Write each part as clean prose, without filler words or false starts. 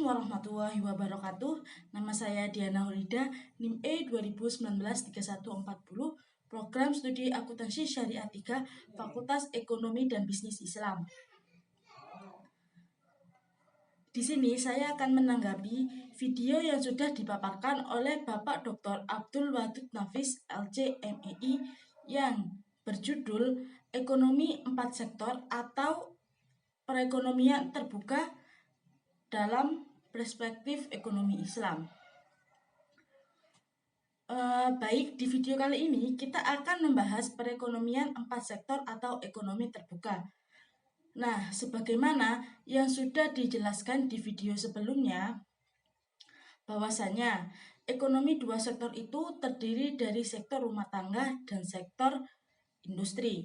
warahmatullahi wabarakatuh. Nama saya Diana Hulida, NIM E 2019-3140, Program Studi Akuntansi Syariah 3, Fakultas Ekonomi dan Bisnis Islam. Di sini saya akan menanggapi video yang sudah dipaparkan oleh Bapak Dr. Abdul Wadud Nafis, LC MEI, yang berjudul Ekonomi 4 Sektor atau Perekonomian Terbuka dalam Perspektif Ekonomi Islam. Baik, di video kali ini kita akan membahas perekonomian 4 sektor atau ekonomi terbuka. Nah, sebagaimana yang sudah dijelaskan di video sebelumnya, bahwasanya ekonomi 2 sektor itu terdiri dari sektor rumah tangga dan sektor industri.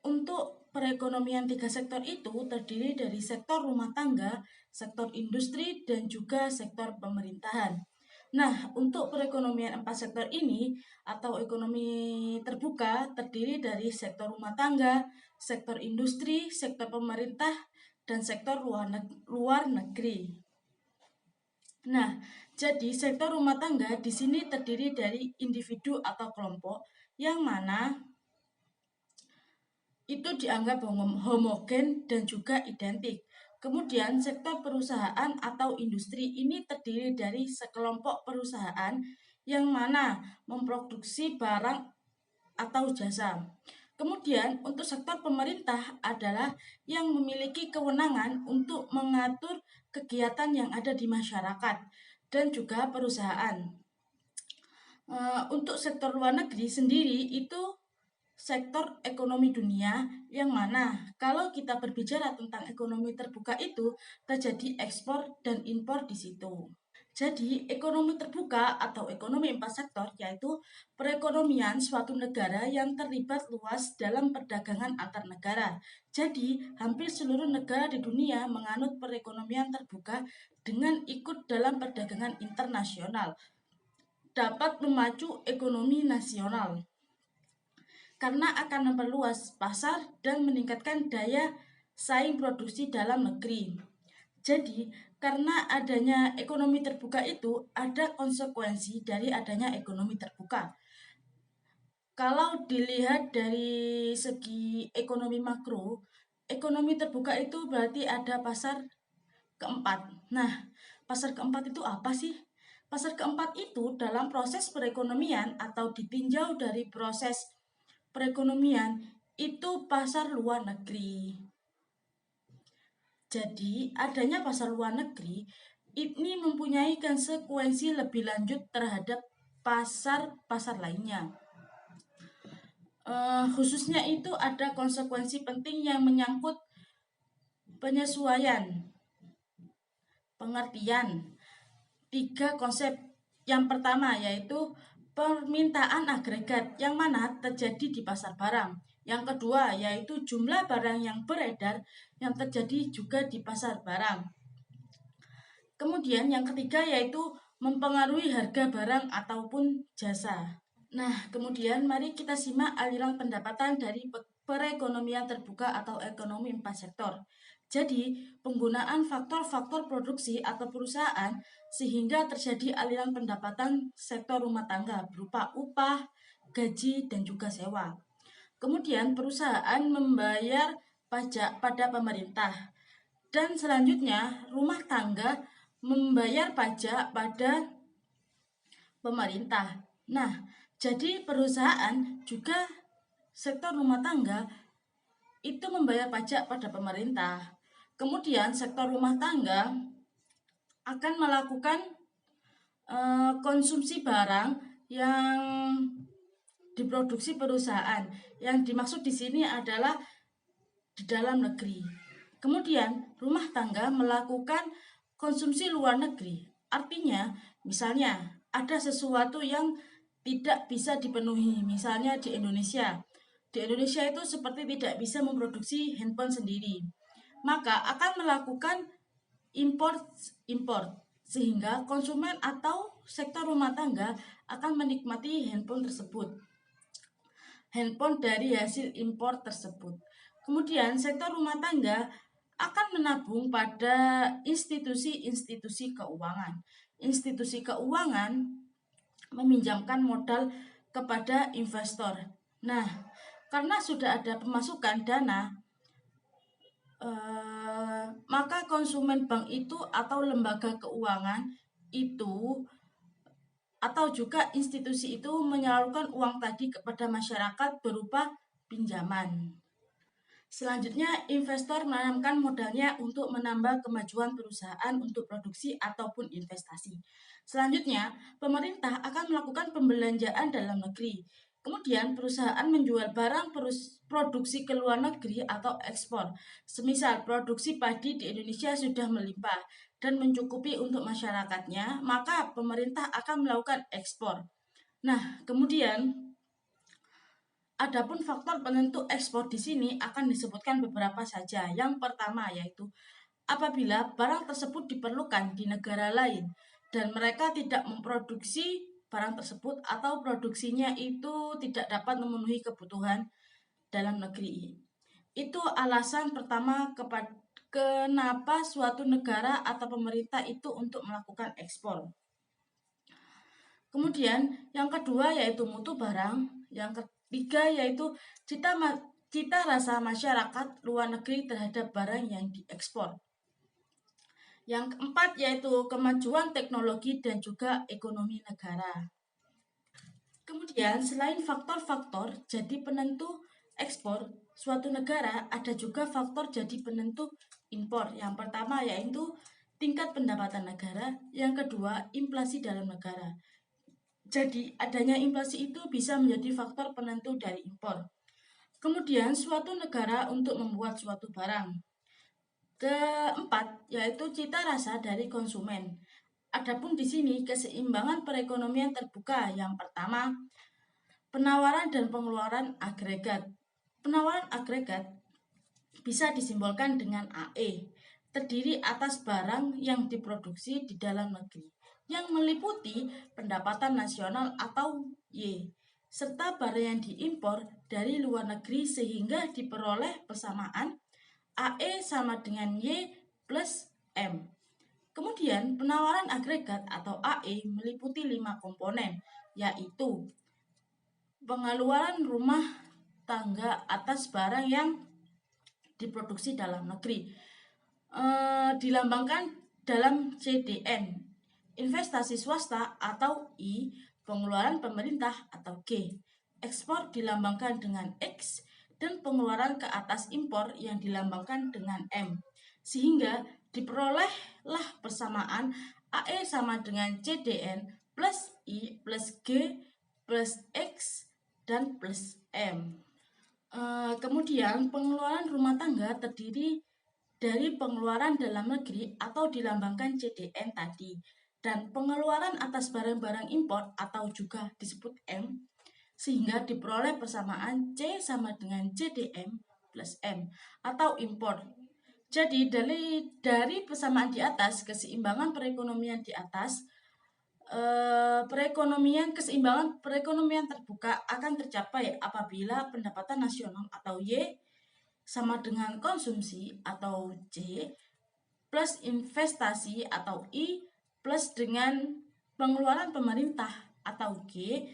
Untuk perekonomian 3 sektor itu terdiri dari sektor rumah tangga, sektor industri, dan juga sektor pemerintahan. Nah, untuk perekonomian 4 sektor ini atau ekonomi terbuka terdiri dari sektor rumah tangga, sektor industri, sektor pemerintah, dan sektor luar negeri. Nah, jadi sektor rumah tangga di sini terdiri dari individu atau kelompok yang mana itu dianggap homogen dan juga identik. Kemudian sektor perusahaan atau industri ini terdiri dari sekelompok perusahaan yang mana memproduksi barang atau jasa. Kemudian untuk sektor pemerintah adalah yang memiliki kewenangan untuk mengatur kegiatan yang ada di masyarakat dan juga perusahaan. Untuk sektor luar negeri sendiri itu sektor ekonomi dunia yang mana kalau kita berbicara tentang ekonomi terbuka itu terjadi ekspor dan impor di situ. Jadi, ekonomi terbuka atau ekonomi 4 sektor yaitu perekonomian suatu negara yang terlibat luas dalam perdagangan antar negara. Jadi, hampir seluruh negara di dunia menganut perekonomian terbuka dengan ikut dalam perdagangan internasional. Dapat memacu ekonomi nasional karena akan memperluas pasar dan meningkatkan daya saing produksi dalam negeri. Jadi, karena adanya ekonomi terbuka itu ada konsekuensi dari adanya ekonomi terbuka. Kalau dilihat dari segi ekonomi makro, ekonomi terbuka itu berarti ada pasar keempat. Nah, pasar keempat itu apa sih? Pasar keempat itu dalam proses perekonomian atau ditinjau dari proses perekonomian itu pasar luar negeri. Jadi, adanya pasar luar negeri ini mempunyai konsekuensi lebih lanjut terhadap pasar-pasar lainnya. Khususnya itu ada konsekuensi penting yang menyangkut penyesuaian, pengertian, 3 konsep. Yang pertama yaitu permintaan agregat yang mana terjadi di pasar barang. Yang kedua yaitu jumlah barang yang beredar yang terjadi juga di pasar barang. Kemudian yang ketiga yaitu mempengaruhi harga barang ataupun jasa. Nah, kemudian mari kita simak aliran pendapatan dari perekonomian terbuka atau ekonomi 4 sektor. Jadi, penggunaan faktor-faktor produksi atau perusahaan sehingga terjadi aliran pendapatan sektor rumah tangga berupa upah, gaji, dan juga sewa. Kemudian, perusahaan membayar pajak pada pemerintah. Dan selanjutnya, rumah tangga membayar pajak pada pemerintah. Nah, jadi perusahaan juga sektor rumah tangga itu membayar pajak pada pemerintah. Kemudian sektor rumah tangga akan melakukan konsumsi barang yang diproduksi perusahaan. Yang dimaksud di sini adalah di dalam negeri. Kemudian rumah tangga melakukan konsumsi luar negeri. Artinya, misalnya ada sesuatu yang tidak bisa dipenuhi, misalnya di Indonesia. Di Indonesia itu seperti tidak bisa memproduksi handphone sendiri. Maka akan melakukan import sehingga konsumen atau sektor rumah tangga akan menikmati handphone tersebut. Handphone dari hasil impor tersebut. Kemudian sektor rumah tangga akan menabung pada institusi-institusi keuangan. Institusi keuangan meminjamkan modal kepada investor. Nah, karena sudah ada pemasukan dana, maka konsumen bank itu atau lembaga keuangan itu atau juga institusi itu menyalurkan uang tadi kepada masyarakat berupa pinjaman. Selanjutnya, investor menanamkan modalnya untuk menambah kemajuan perusahaan untuk produksi ataupun investasi. Selanjutnya, pemerintah akan melakukan pembelanjaan dalam negeri. Kemudian, perusahaan menjual barang produksi ke luar negeri atau ekspor. Semisal produksi padi di Indonesia sudah melimpah dan mencukupi untuk masyarakatnya, maka pemerintah akan melakukan ekspor. Nah, kemudian adapun faktor penentu ekspor di sini akan disebutkan beberapa saja. Yang pertama yaitu apabila barang tersebut diperlukan di negara lain dan mereka tidak memproduksi barang tersebut atau produksinya itu tidak dapat memenuhi kebutuhan dalam negeri. Itu alasan pertama kenapa suatu negara atau pemerintah itu untuk melakukan ekspor. Kemudian yang kedua yaitu mutu barang, yang ketiga yaitu cita rasa masyarakat luar negeri terhadap barang yang diekspor. Yang keempat yaitu kemajuan teknologi dan juga ekonomi negara. Kemudian selain faktor-faktor jadi penentu ekspor suatu negara, ada juga faktor jadi penentu impor. Yang pertama yaitu tingkat pendapatan negara, yang kedua inflasi dalam negara. Jadi, adanya inflasi itu bisa menjadi faktor penentu dari impor. Kemudian, suatu negara untuk membuat suatu barang. Keempat, yaitu cita rasa dari konsumen. Adapun di sini keseimbangan perekonomian terbuka. Yang pertama, penawaran dan pengeluaran agregat. Penawaran agregat bisa disimbolkan dengan AE, terdiri atas barang yang diproduksi di dalam negeri, yang meliputi pendapatan nasional atau Y, serta barang yang diimpor dari luar negeri sehingga diperoleh persamaan AE sama dengan Y plus M. Kemudian penawaran agregat atau AE meliputi 5 komponen, yaitu pengeluaran rumah tangga atas barang yang diproduksi dalam negeri, dilambangkan dalam CDN, investasi swasta atau I, pengeluaran pemerintah atau G, ekspor dilambangkan dengan X, dan pengeluaran ke atas impor yang dilambangkan dengan M. Sehingga diperolehlah persamaan AE sama dengan CDN plus I plus G plus X dan plus M. Kemudian pengeluaran rumah tangga terdiri dari pengeluaran dalam negeri atau dilambangkan CDN tadi, dan pengeluaran atas barang-barang impor atau juga disebut M, sehingga diperoleh persamaan C sama dengan CDM plus M atau impor. Jadi dari persamaan di atas, keseimbangan perekonomian di atas, keseimbangan perekonomian terbuka akan tercapai apabila pendapatan nasional atau Y sama dengan konsumsi atau C plus investasi atau I plus dengan pengeluaran pemerintah atau G,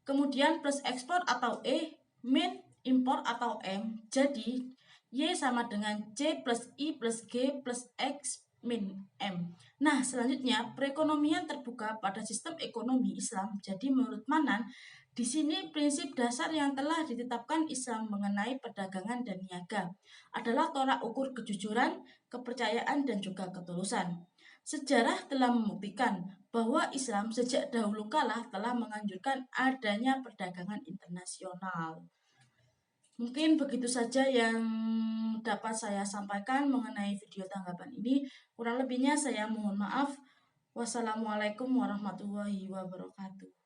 kemudian plus ekspor atau E min impor atau M. Jadi Y sama dengan C plus I plus G plus X min M. Nah, selanjutnya perekonomian terbuka pada sistem ekonomi Islam. Jadi menurut Manan, di sini prinsip dasar yang telah ditetapkan Islam mengenai perdagangan dan niaga adalah tolak ukur kejujuran, kepercayaan, dan juga ketulusan. Sejarah telah membuktikan bahwa Islam sejak dahulu kala telah menganjurkan adanya perdagangan internasional. Mungkin begitu saja yang dapat saya sampaikan mengenai video tanggapan ini. Kurang lebihnya saya mohon maaf. Wassalamualaikum warahmatullahi wabarakatuh.